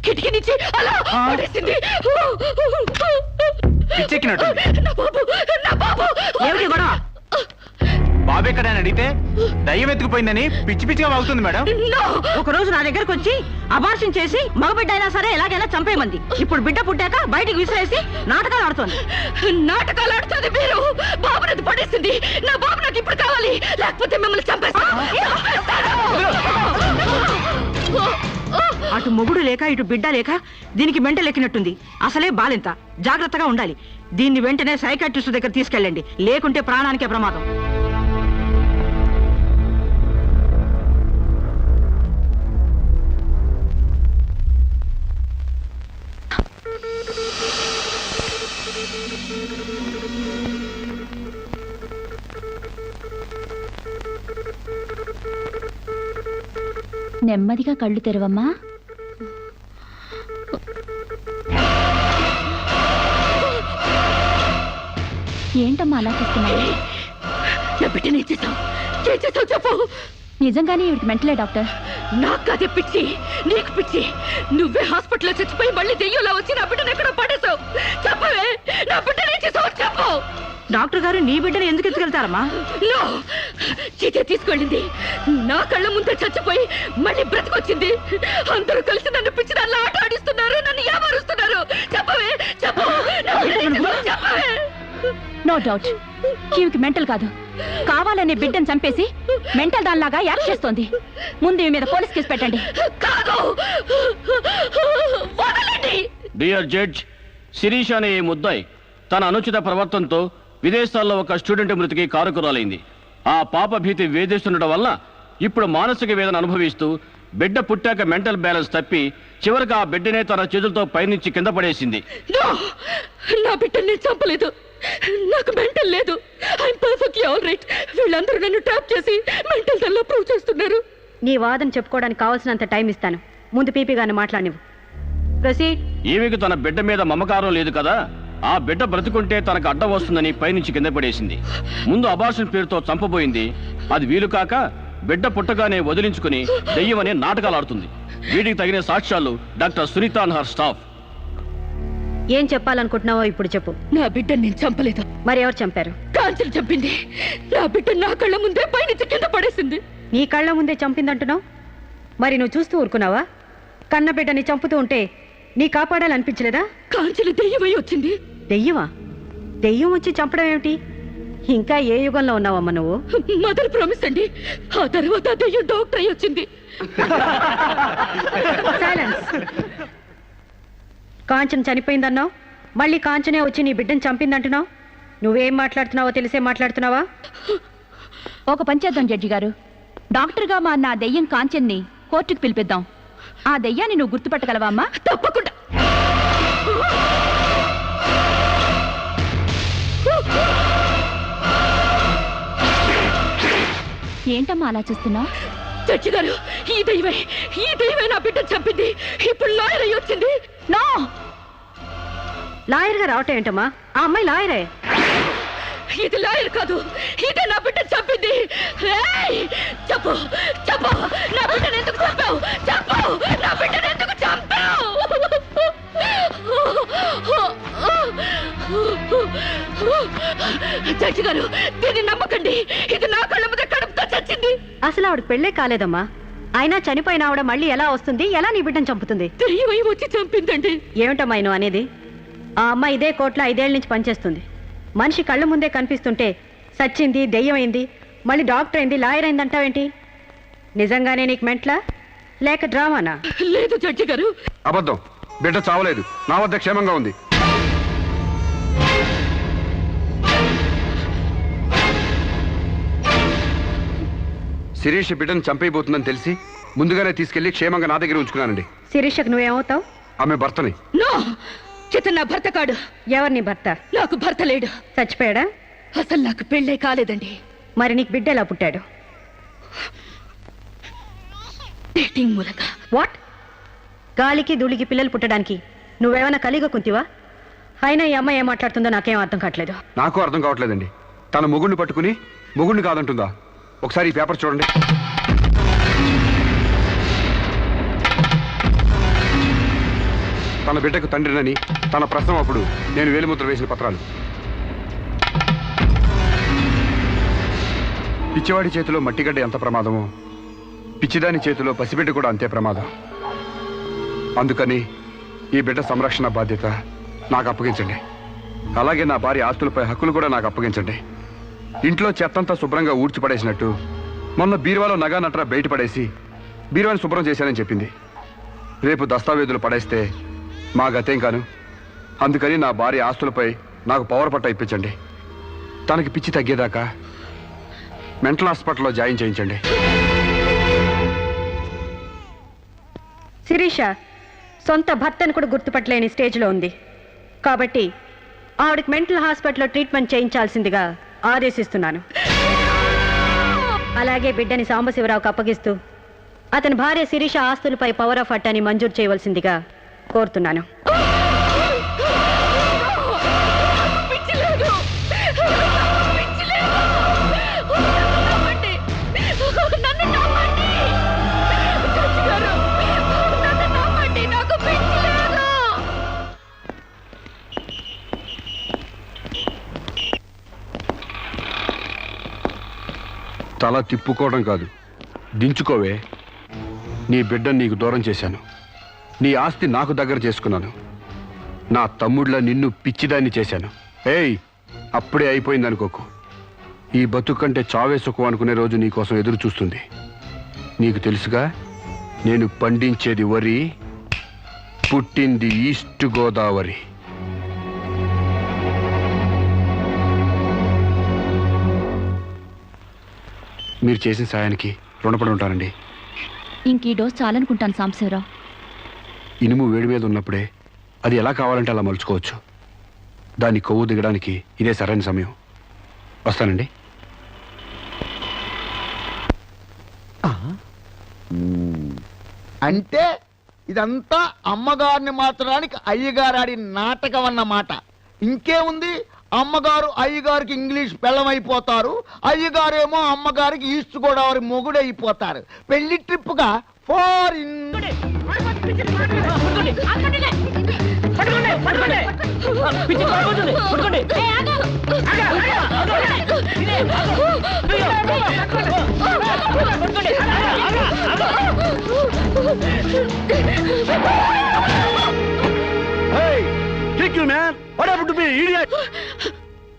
కిటికీ నుంచి అలా పడేసింది. పిచ్చెక్కినట్టు. నా బాబు ఏమిటి గొడవ? బాబు ఎక్కడ అని అడిగితే దయ్యం ఎత్తుకుపోయిందని పిచ్చి పిచ్చిగా వాగుతుంది మేడం. ఒక రోజు నా దగ్గరకు వచ్చి అబార్షన్ చేసి మగబిడ్డ అయినా సరే ఎలాగైనా చంపేయమంది. ఇప్పుడు బిడ్డ పుట్టాక బయటికి విసిరేసి నాటకాలు ఆడుతోంది. నాటకాలు ఆడుతుంది మీరు. బాబునది పడేసింది. నా బాబు నాకు ఇప్పుడు కావాలి, లేకపోతే మిమ్మల్ని చంపేస్తాను. అటు మొగుడు లేక ఇటు బిడ్డ లేక దీనికి మెంటల్ ఎక్కినట్టుంది. అసలే బాలింత, జాగ్రత్తగా ఉండాలి. దీన్ని వెంటనే సైకాట్రిస్ట్ దగ్గర తీసుకెళ్ళండి, లేకుంటే ప్రాణానికే ప్రమాదం. నెమ్మదిగా కళ్ళు తెరవమ్మా. ఏంటమ్మా అలా చూస్తున్నావు? నా బిడ్డని చేసావు చెప్పు. నిజంగానే ఇవిడికి మెంటలే డాక్టర్. నాకు అదే పిచ్చి, నీకు పిచ్చి. నువ్వే హాస్పిటల్లో చచ్చిపోయి మళ్ళీ దెయ్యంలా వచ్చి నా బిడ్డను ఎక్కడో పడేసావు. చెప్పవే, నా బిడ్డని చేసావు చెప్పు. డాక్టర్ గారు నీ బిడ్డను ఎందుకు ఎత్తుకెళ్తారమ్మా? చీతే తీసుకెళ్ళింది. నా కళ్ళ ముందే చచ్చిపోయి మళ్ళీ బ్రతికొచ్చింది. అందరూ కలిసి నన్ను పిచ్చి దాన్ని ఆట ఆడిస్తున్నారు, నన్ను ఏమారుస్తున్నారు. చెప్పవే చెప్పు, చెప్పవే. నో డౌట్, ఈవికి మెంటల్ కాదు, కావాలనే బిడ్డను చంపేసి మెంటల్ దానిలాగా యాక్ట్ చేస్తోంది. ముందు ఈ మీద పోలీస్ కేసు పెట్టండి. కాదు, వదలండి. డియర్ జడ్జ్, శిరీష్ అనే ఈ ముద్దాయి తన అనుచిత ప్రవర్తనతో విదేశాల్లో ఒక స్టూడెంట్ మృతికి కారకురాలైంది. ఆ పాప భీతి వేధిస్తుండటం వల్ల ఇప్పుడు మానసిక వేదన అనుభవిస్తూ బిడ్డ పుట్టాక మెంటల్ బ్యాలెన్స్ తప్పి చివరికి ఆ బిడ్డనే తన చేతులతో పైనుంచి కింద పడేసింది. నా బిడ్డని నేను చంపలేదు. నాకు మెంటల్ లేదు. I'm perfectly all right. వీళ్ళందరూ నన్ను ట్రాప్ చేసి మెంటల్ దానిలో ప్రూవ్ చేస్తున్నారు. నీ వాదన చెప్పుకోవడానికి కావాల్సినంత టైం ఇస్తాను. ముందు పీపీ గారిని మాట్లాడినివ్వు. ప్రొసీడ్. ఈమెకు తన బిడ్డ మీద మమకారం లేదు కదా. ఆ బిడ్డ బ్రతుకుంటే తనకు అడ్డం వస్తుందని పైనుంచి కింద పడేసింది. ముందు అబార్షన్ పేరుతో చంపబోయింది. అది వీలు కాక బిడ్డ పుట్టగానే వదిలించుకుని దెయ్యమనే నాటకాలు ఆడుతుంది. వీటికి తగిన సాక్ష్యాలు doctor Sunitha and her staff. ఏం చెప్పాలనుకుంటున్నావో ఇప్పుడు చెప్పు. నా బిడ్డని నేను చంపలేదు. మరి ఎవరు చంపారు? కాంచెలు చంపింది. నా బిడ్డ నా కళ్ళ ముందే పైనుంచి కింద పడేసింది. నీ కళ్ళ ముందే చంపిందంటున్నావు, మరి నువ్వు చూస్తూ ఊరుకున్నావా? కన్న బిడ్డని చంపుతూ ఉంటే నీ కాపాడాలనిపించలేదా? కాంచెలు దెయ్యమై వచ్చింది. దెయ్యమా? దెయ్యం వచ్చి చంపడం ఏమిటి? ఇంకా ఏ యుగంలో ఉన్నావమ్మా నువ్వు? మదర్ ప్రామిస్ అండి. ఆ తర్వాత ఆ దెయ్యం డాక్టర్ అయి వచ్చింది. సైలెన్స్. కాంచన చనిపోయిందన్నావు, మళ్ళీ కాంచనే వచ్చి నీ బిడ్డను చంపిందంటున్నావు. నువ్వేం మాట్లాడుతున్నావో తెలిసే మాట్లాడుతున్నావా? ఒక పని చేద్దాం జడ్జి గారు, డాక్టర్గా మా నా దెయ్యం కాంచెన్ని కోర్టుకు పిలిపిద్దాం. ఆ దెయ్యాన్ని నువ్వు గుర్తుపట్టగలవా అమ్మా? తప్పకుండా. ఏంటమ్మా అలా చూస్తున్నావు? జడ్జి గారు, ఈ దైవే నా బిడ్డను చంపింది. ఇప్పుడు లాయర్ అయి వచ్చింది. నో, లాయర్గా రావటం ఏంటమ్మా? ఆ అమ్మాయి లాయరే. ఇది లాయర్ కాదు, ఇదే నా బిడ్డను చంపింది. చెప్పు చెప్పు, నా బిడ్డను ఎందుకు చంపావు? చెప్పు, నా బిడ్డను ఎందుకు చంపావు? జడ్జి గారు, దీన్ని నమ్మకండి. ఇది నా కళ్ళ మీద కడుపుతో చచ్చింది. అసలు ఆవిడ పెళ్ళే కాలేదమ్మా. అయినా చనిపోయిన ఆవిడ మళ్ళీ ఎలా వస్తుంది? ఎలా నీ బిడ్డను చంపుతుంది? దెయ్యమై వచ్చి చంపిందండి. ఏమిటమ్మా నువ్వు అనేది? ఆ అమ్మాయి ఇదే కోర్టులో 5 ఏళ్ల నుంచి పనిచేస్తుంది. మనిషి కళ్ళ ముందే కనిపిస్తుంటే సచ్చింది, దెయ్యమైంది, మళ్ళీ డాక్టర్ అయింది, లాయర్ అయింది అంటావేంటి? నిజంగానే నీకు మెంట్లా లేక డ్రామానా? లేదు జడ్జి గారు, అబద్ధం. బిడ్డ చావలేదు, నా వద్ద క్షేమంగా ఉంది. శిరీష్ బిడ్డను చంపైపోతుందని తెలిసి ముందుగానే తీసుకెళ్లి క్షేమంగా నా దగ్గర ఉంచుకున్నానండి. శిరీషకు నువ్వేమవుతావు? ఆమె భర్తని. నో, చితన్ నా భర్త కాడు. ఎవరు నీ భర్త? నాకు భర్త లేడు. చచ్చిపోయాడా? అసలు నాకు పెళ్ళే కాలేదండి. మరి నీకు బిడ్డ ఎలా పుట్టాడు? డేటింగ్ మూలంగా. వాట్? గాలికి ధూళికి పిల్లలు పుట్టడానికి నువ్వేమైనా కలిగ కుంతివా? అయినా ఈ అమ్మాయి ఏం మాట్లాడుతుందో నాకేం అర్థం కావట్లేదు. నాకు అర్థం కావట్లేదండి. తన మొగుడిని పట్టుకుని మొగుడిని కాదంటుందా? ఒకసారి ఈ పేపర్ చూడండి. తన బిడ్డకు తండ్రినని తన ప్రశ్న అప్పుడు నేను వేలిముద్ర వేసిన పత్రాలు. పిచ్చివాడి చేతిలో మట్టిగడ్డ ఎంత ప్రమాదమో పిచ్చిదాని చేతిలో పసిబిడ్డ కూడా అంతే ప్రమాదం. అందుకని ఈ బిడ్డ సంరక్షణ బాధ్యత నాకు అప్పగించండి. అలాగే నా భార్య ఆస్తులపై హక్కులు కూడా నాకు అప్పగించండి. ఇంట్లో చెత్తంతా శుభ్రంగా ఊడ్చిపడేసినట్టు మొన్న బీరువాలో నగా నట్రా బయటపడేసి బీరువాని శుభ్రం చేశానని చెప్పింది. రేపు దస్తావేజులు పడేస్తే మా గతేం కాను. అందుకని నా భార్య ఆస్తులపై నాకు పవర్ పట్ట ఇప్పించండి. తనకి పిచ్చి తగ్గేదాకా మెంటల్ హాస్పిటల్లో జాయిన్ చేయించండి. శిరీష సొంత భర్తను కూడా గుర్తుపట్టలేని స్టేజ్లో ఉంది. కాబట్టి ఆవిడకి మెంటల్ హాస్పిటల్లో ట్రీట్మెంట్ చేయించాల్సిందిగా ఆదేశిస్తున్నాను. అలాగే బిడ్డని సాంబశివరావుకు అప్పగిస్తూ అతని భార్య శిరీష ఆస్తులపై పవర్ ఆఫ్ అట్టాని మంజూరు చేయవలసిందిగా కోరుతున్నాను. తల తిప్పుకోవడం కాదు, దించుకోవే. నీ బిడ్డను నీకు దూరం చేశాను. నీ ఆస్తి నాకు దగ్గర చేసుకున్నాను. నా తమ్ముళ్ళ నిన్ను పిచ్చిదాన్ని చేశాను. ఏయ్, అప్పుడే అయిపోయింది అనుకోకు. ఈ బతుకంటే చావే సుఖం అనుకునే రోజు నీకోసం ఎదురు చూస్తుంది. నీకు తెలుసుగా, నేను పండించేది వరి, పుట్టింది ఈస్ట్ గోదావరి. మీరు చేసిన సాయానికి రుణపడి ఉంటానండి. ఇంక ఈ డోస్ చాలనుకుంటాను సాంబశివరావు. ఇనుము వేడి మీద ఉన్నప్పుడే అది ఎలా కావాలంటే అలా మలుచుకోవచ్చు. దాన్ని కొవ్వు దిగడానికి ఇదే సరైన సమయం. వస్తానండి. అంటే ఇదంతా అమ్మగారిని మార్చడానికి అయ్యగారు ఆడి నాటకం అన్నమాట. ఇంకేముంది, అమ్మగారు అయ్యగారికి ఇంగ్లీష్ పెళ్ళమైపోతారు, అయ్యగారేమో అమ్మగారికి ఈస్ట్ గోదావరి మొగుడైపోతారు. పెళ్లి ట్రిప్ గా ఫారిన్.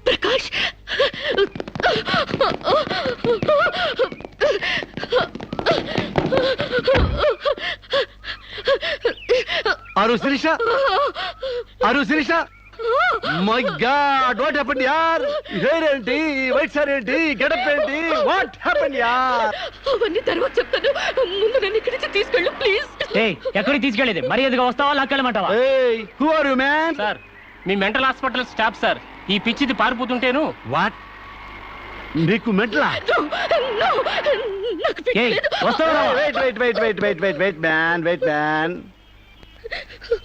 ప్రకాష్ అరు శిరీష, అరు Shirisha, my god what happened యార్? హెయిర్ ఏంటి, వైట్ సార్ ఏంటి, గెటప్ ఏంటి, వాట్ హ్యాపెండ్ యార్? అవన్నీ తర్వాత చెప్తాను, ముందు నన్ను ఇక్కడి నుంచి తీసుకెళ్ళు ప్లీజ్. ఎక్కడికి తీసుకెళ్ళేది? మర్యాదగా వస్తావా లాక్కెళ్ళమంటావా? ఏయ్, who are you man? Sir, మీ మెంటల్ హాస్పిటల్ స్టాఫ్ సార్. ఈ పిచ్చిది పారిపోతుంటేను. వాట్? నీకు మెంటలా? వస్తావా? Wait wait wait wait wait wait wait man, wait man.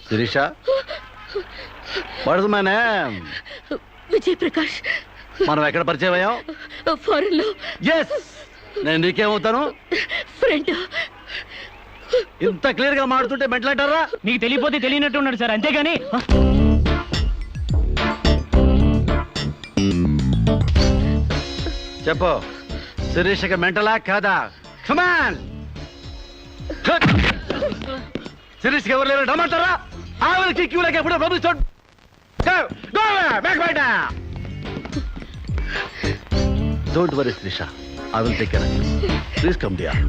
Shirisha, what is my name? Vijay Prakash. మనం ఎక్కడ పరిచయం అయ్యాం? ఫారెన్ లో. ఎస్, నేను నీకేమవుతాను? ఫ్రెండ్. ఇంత క్లియర్ గా మాడుతుంటే మెంటల్ అంటారా? నీకు తెలియపోతే తెలియనట్టు ఉన్నాడు సార్, అంతేగాని. చెప్పు, శిరీషకి మెంటలా కాదా? కమాన్. శిరీష్కి ఎవరు లేరు రమ్మంటారా? ఆవిడకి క్యూలకి ఎప్పుడో పంపిస్తాడు. Don't worry Sirisha, I will take care of you. Please come dear.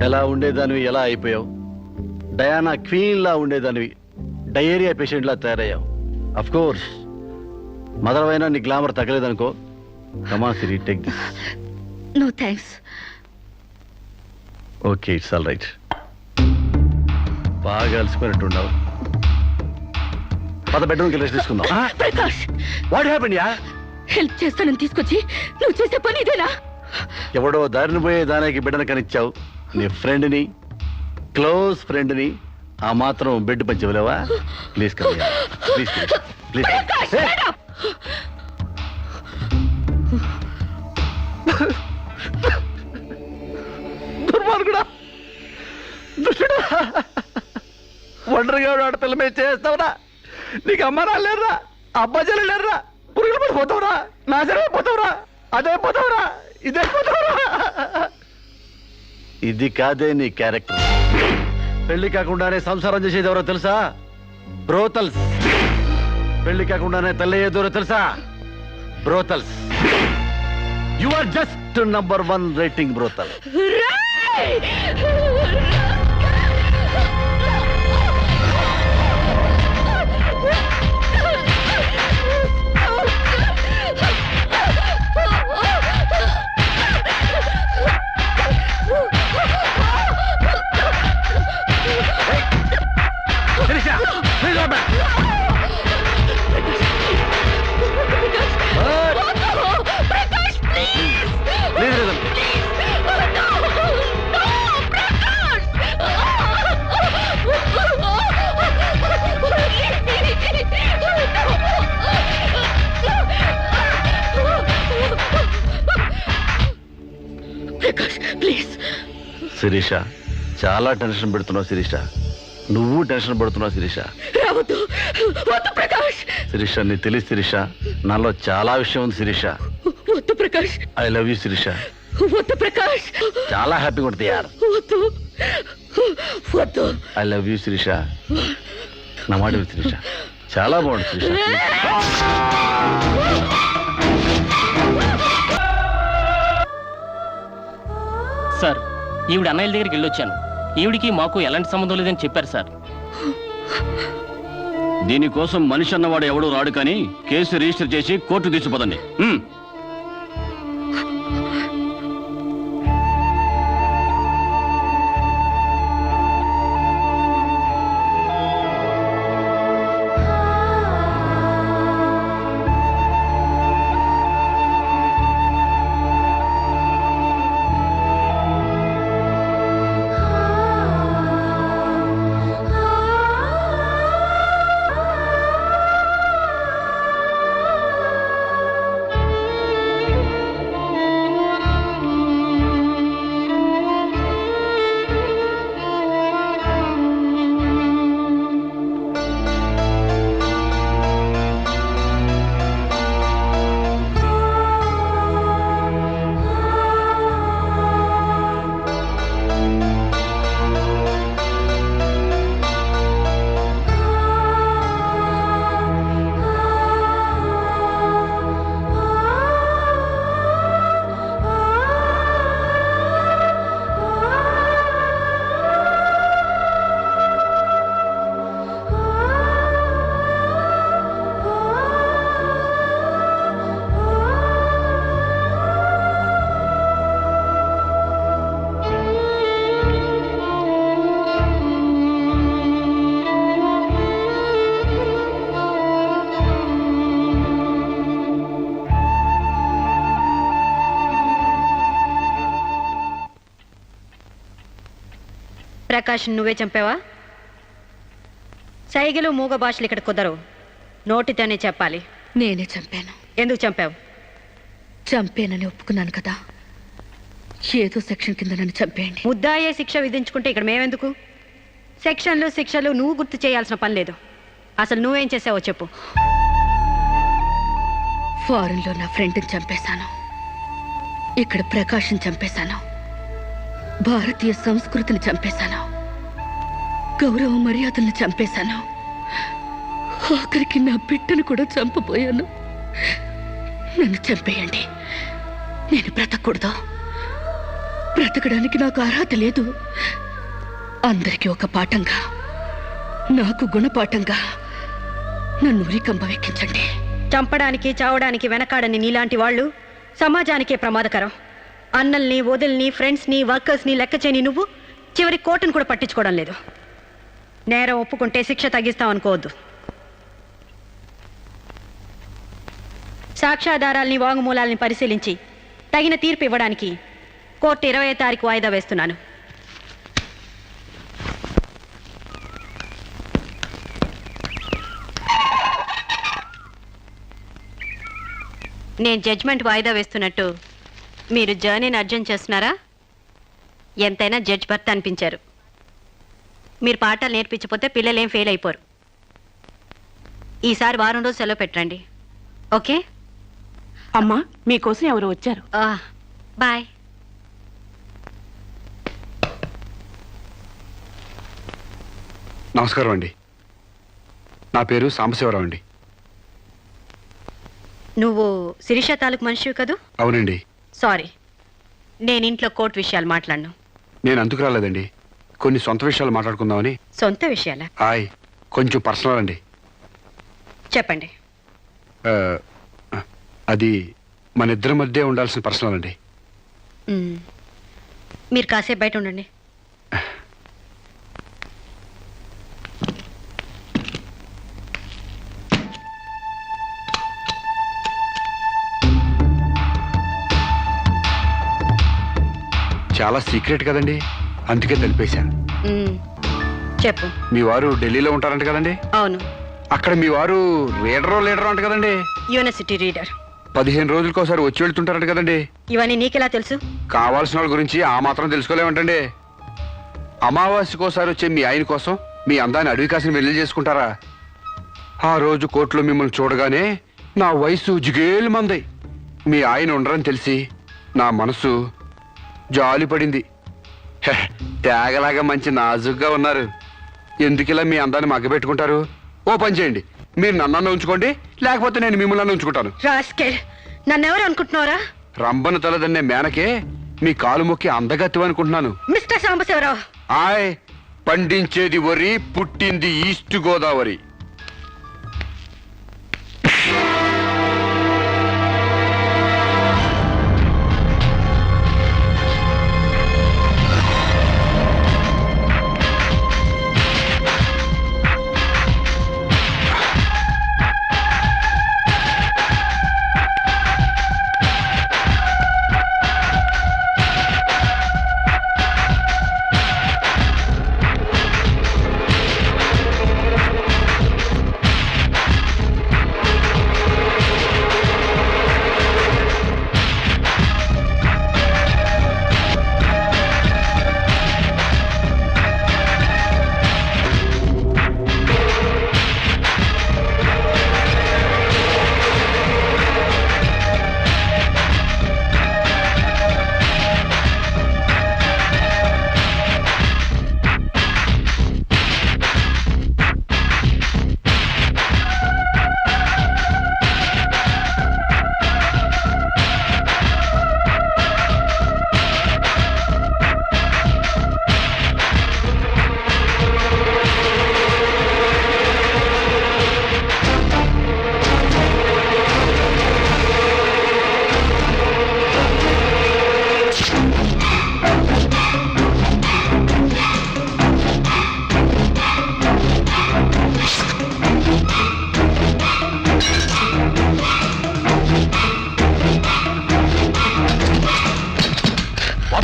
ఎలా ఉండేదానివి ఎలా అయిపోయావు? డయానా క్వీన్ లా ఉండేదానివి డయేరియా పేషెంట్ లా తయారయ్యావు. అఫ్ కోర్స్ మదర్ అయినా నీ గ్లామర్ తగ్గలేదనుకో. Come Siri, take this. No thanks. Okay, it's all right. బాగా అలసిపోయినట్టున్నావు. పద బెడ్రూమ్కి రెస్ట్ తీసుకుందాం. ప్రకాష్, వాట్ హ్యాపెండ్ యా? హెల్ప్ చేస్తానని తీసుకొచ్చి నువ్వు చేసే పని ఇదేనా? ఎవడో దారిని పోయే దానికి బిడ్డను కనిచ్చావు. నీ ఫ్రెండ్ని, క్లోజ్ ఫ్రెండ్ని ఆ మాత్రం బెడ్ పంచవలేవా? Please come, please please. దుర్మార్గుడా, దుష్టుడా, ఒంటరిగా ఆడపిల్ల మీద చేస్తావురా? నీకు అమ్మ లేరురా, అబ్బాజీలు లేరురా, పురుగులు పడిపోతావురా, నాశనమైపోతావురా, అదే పోతావురా, ఇదే పోతావురా. ఇది కాదే నీ క్యారెక్టర్. పెళ్లి కాకుండానే సంసారం చేసేది ఎవరో తెలుసా? బ్రోతల్స్. పెళ్లి కాకుండానే తల్లయ్యేదెవరో తెలుసా? Brothels. You are just number 1 rating brothel. Shirisha, చాలా టెన్షన్ పెడుతున్నావు శిరీష. నువ్వు టెన్షన్ పడుతున్నావు శిరీష. శిరీష, నీ తెలియదు శిరీష, నాలో చాలా విషయం ఉంది Shirisha. I love you Shirisha. చాలా హ్యాపీగా ఉంటుంది యార్. I love you Shirisha. నా మాట శిరీష, చాలా బాగుంది శిరీష. సార్, ఈవిడ అన్నయ్యల దగ్గరికి వెళ్ళొచ్చాను. ఈవిడికి మాకు ఎలాంటి సంబంధం లేదని చెప్పారు సార్. దీనికోసం మనిషి అన్నవాడు ఎవడూ రాడు, కానీ కేసు రిజిస్టర్ చేసి కోర్టు తీసుకుపోదండి. ప్రకాష్ నువ్వే చంపావా? సైగలు మూగ భాషలు ఇక్కడ కుదరవు, నోటితోనే చెప్పాలి. నేనే చంపాను. ఎందుకు చంపావు? చంపేనని ఒప్పుకున్నాను కదా, ఏదో సెక్షన్ కింద నన్ను చంపేయండి. ముద్దాయే శిక్ష విధించుకుంటే ఇక్కడ మేమెందుకు? సెక్షన్లు శిక్షలు నువ్వు గుర్తు చేయాల్సిన పని లేదు. అసలు నువ్వేం చేసావో చెప్పు. ఫారెన్లో నా ఫ్రెండ్ని చంపేశాను, ఇక్కడ ప్రకాశం చంపేశాను, భారతీయ సంస్కృతిని చంపేశాను, గౌరవ మర్యాదల్ని చంపేశాను, ఆఖరికి నా బిడ్డను కూడా చంపబోయాను. నన్ను చంపేయండి, నేను బ్రతకూడదు. బ్రతకడానికి నాకు అర్హత లేదు. అందరికీ ఒక పాఠంగా, నాకు గుణపాఠంగా నన్ను ఉరికంబం ఎక్కించండి. చంపడానికి చావడానికి వెనకాడని నీలాంటి వాళ్ళు సమాజానికే ప్రమాదకరం. అన్నల్ని, వదిల్ని, ఫ్రెండ్స్ని, వర్కర్స్ని లెక్క చేయని నువ్వు చివరి కోర్టును కూడా పట్టించుకోవడం లేదు. నేరం ఒప్పుకుంటే శిక్ష తగ్గిస్తాం అనుకోవద్దు. సాక్ష్యాధారాల్ని, వాంగ్మూలాల్ని పరిశీలించి తగిన తీర్పు ఇవ్వడానికి కోర్టు 20వ తారీఖు వాయిదా వేస్తున్నాను. నేను జడ్జ్మెంట్ వాయిదా వేస్తున్నట్టు మీరు జర్నీని అర్జెంట్ చేస్తున్నారా? ఎంతైనా జడ్జ్ భర్త అనిపించారు. మీరు పాఠాలు నేర్పించకపోతే పిల్లలేం ఫెయిల్ అయిపోరు. ఈసారి వారం రోజు సెలవు పెట్టండి, ఓకే? అమ్మా, మీకోసం ఎవరు వచ్చారు. బాయ్. నమస్కారం అండి, నా పేరు సాంబశివరావు అండి. నువ్వు శిరీష తాలూకు మనిషివి కదూ? అవునండి. సారీ, నేను ఇంట్లో కోర్టు విషయాలు మాట్లాడను. నేను అందుకు రాలేదండి, కొన్ని సొంత విషయాలు మాట్లాడుకుందామని. సొంత విషయాలా? హాయ్, కొంచెం పర్సనల్ అండి. చెప్పండి. అది మన ఇద్దరి మధ్య ఉండాల్సిన పర్సనల్ అండి. మీరు కాసేపు బయట ఉండండి. చాలా సీక్రెట్ కదండి, అందుకే తెలిపేశా. చెప్పు. మీ వారు ఢిల్లీలో ఉంటారంట కదండి? అవును. అక్కడ మీ వారు లీడరో అంట కదండి? University reader. 15 రోజులకోసారి వచ్చి వెళ్తుంటారంట కదండి? ఇవన్నీ నీకెలా తెలుసు? కావాల్సిన వాళ్ళ గురించి ఆ మాత్రం తెలుసుకోలేమంటండి. అమావాస్యకోసారి వచ్చే మీ ఆయన కోసం మీ అందాన్ని అడవి కాసిన వెళ్ళి చేసుకుంటారా? ఆ రోజు కోర్టులో మిమ్మల్ని చూడగానే నా వయసు జిగేలు మంది. మీ ఆయన ఉండరని తెలిసి నా మనసు జాలి పడింది. తేగలాగా మంచి నాజుగ్గా ఉన్నారు. ఎందుకిలా మీ అందాన్ని మగ్గబెట్టుకుంటారు? ఓ పని చేయండి, మీరు నన్ను ఉంచుకోండి, లేకపోతే నేను మిమ్మల్ని ఉంచుకుంటాను. నన్నెవరు అనుకుంటున్నారా? రంబను తలదన్నే మేనకే మీ కాలు మొక్కి అందగత్తి అనుకుంటున్నాను. మిస్టర్ సాంబశివరావు, ఆయ్, పండించేది వరి, పుట్టింది ఈస్ట్ గోదావరి.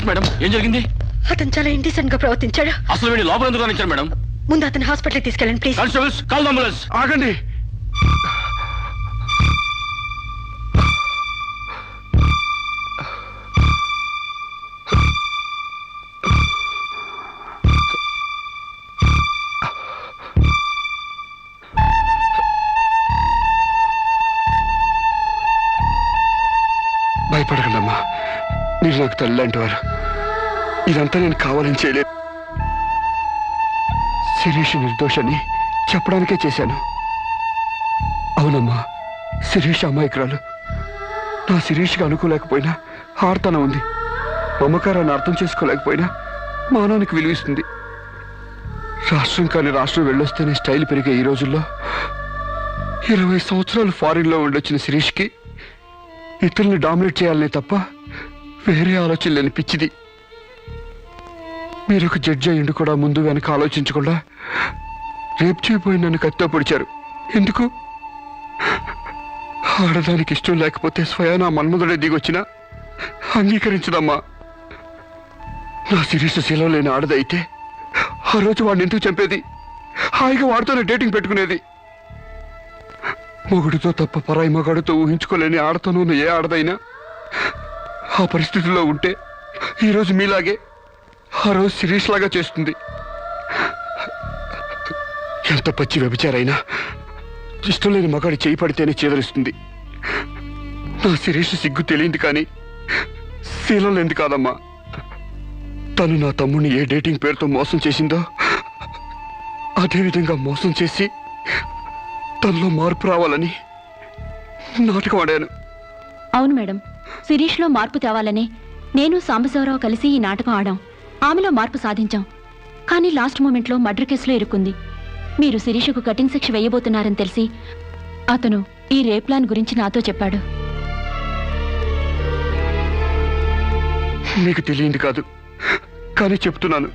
మేడం, ఏం జరిగింది? అతను చాలా ఇండిసెంట్ గా ప్రవర్తించాడు. అసలు వీడి లోపల ఎందుకు రానిచ్చారు మేడం? ముందు అతను హాస్పిటల్కి తీసుకెళ్ళండి ప్లీజ్. Constables call ambulance. ఆగండి. భయపడకండి అమ్మా, మీరు నాకు తల్లి లాంటి వారు. ఇదంతా నేను కావాలని చేయలేదు. శిరీష్ నిర్దోషని చెప్పడానికే చేశాను. అవునమ్మా, శిరీష్ అమాయకురాలు. నా శిరీష్కి అనుకోలేకపోయినా ఆర్తన ఉంది. మమకారాన్ని అర్థం చేసుకోలేకపోయినా మానవానికి విలువిస్తుంది. రాష్ట్రం కాని రాష్ట్రం వెళ్ళొస్తేనే స్టైల్ పెరిగే ఈ రోజుల్లో 20 సంవత్సరాలు ఫారిన్లో ఉండొచ్చిన శిరీష్కి ఇతరుల్ని డామినేట్ చేయాలనే తప్ప వేరే ఆలోచన లేని పిచ్చిది. మీరు ఒక జడ్జి అయ్యిండు కూడా ముందు వెనక ఆలోచించకుండా రేపు చేయబోయి నన్ను కత్తితో పొడిచారు. ఎందుకు? ఆడదానికి ఇష్టం లేకపోతే స్వయానా మన్మధుడే దిగొచ్చినా అంగీకరించదమ్మా. నా శిరీష శీలం లేని ఆడదైతే ఆ రోజు వాడిని ఎందుకు చంపేది? హాయిగా వాడితోనే డేటింగ్ పెట్టుకునేది. మొగుడితో తప్ప పరాయి మగాడితో ఊహించుకోలేని ఆడతోనూ ఏ ఆడదైనా ఆ పరిస్థితుల్లో ఉంటే ఈరోజు మీలాగే ఆ రోజు శిరీష్ లాగా చేస్తుంది. ఎంత పచ్చి వ్యభిచారైనా ఇష్టం లేని మగాడి చేయి పడితేనే చేదరిస్తుంది. నా శిరీష్ సిగ్గు తెలియంది కానీ శీలం లేనిది కాదమ్మా. తను నా తమ్ముడిని ఏ డేటింగ్ పేరుతో మోసం చేసిందో అదేవిధంగా మోసం చేసి తనలో మార్పు రావాలని నాటకం ఆడాను. అవును మేడం, శిరీష్లో మార్పు తేవాలని నేను సాంబశివరావు కలిసి ఈ నాటకం ఆడాం. ఆమెలో మార్పు సాధించాం. కానీ లాస్ట్ మూమెంట్లో మర్డర్ కేసులో ఇరుక్కుంది. మీరు శిరీషకు కటింగ్ శిక్ష వేయబోతున్నారని తెలిసి అతను ఈ రేప్ ప్లాన్ గురించి నాతో చెప్పాడు. మీకు తెలియంది కాదు కానీ చెప్తున్నాను.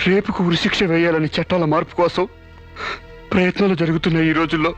రేపుకు ఉరిశిక్ష వేయాలని చట్టాల మార్పు కోసం ప్రయత్నాలు జరుగుతున్న ఈ రోజుల్లో